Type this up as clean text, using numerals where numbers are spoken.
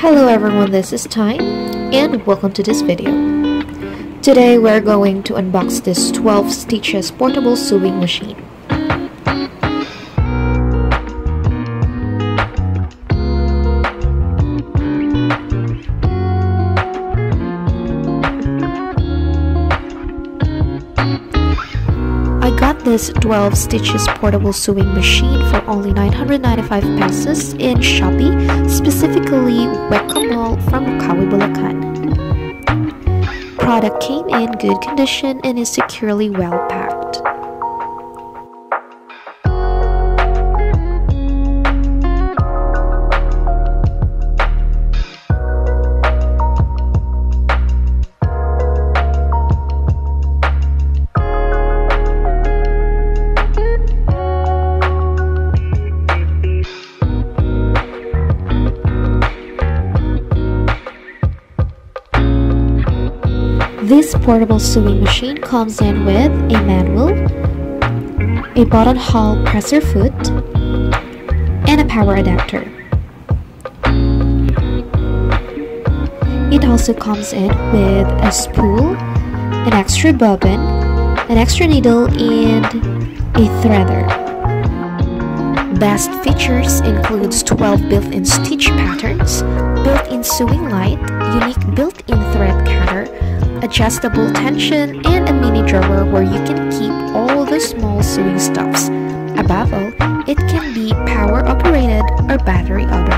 Hello everyone, this is Ty and welcome to this video. Today we're going to unbox this 12 stitches portable sewing machine. I got this 12 stitches portable sewing machine for only 995 pesos in Shopee, specifically Wikoo Mall from Bulacan. Product came in good condition and is securely well packed. This portable sewing machine comes in with a manual, a button hole presser foot, and a power adapter. It also comes in with a spool, an extra bobbin, an extra needle, and a threader. Best features includes 12 built-in stitch patterns, built-in sewing light, unique built-in thread counter, adjustable tension, and a mini drawer where you can keep all the small sewing stuffs. Above all, it can be power operated or battery operated.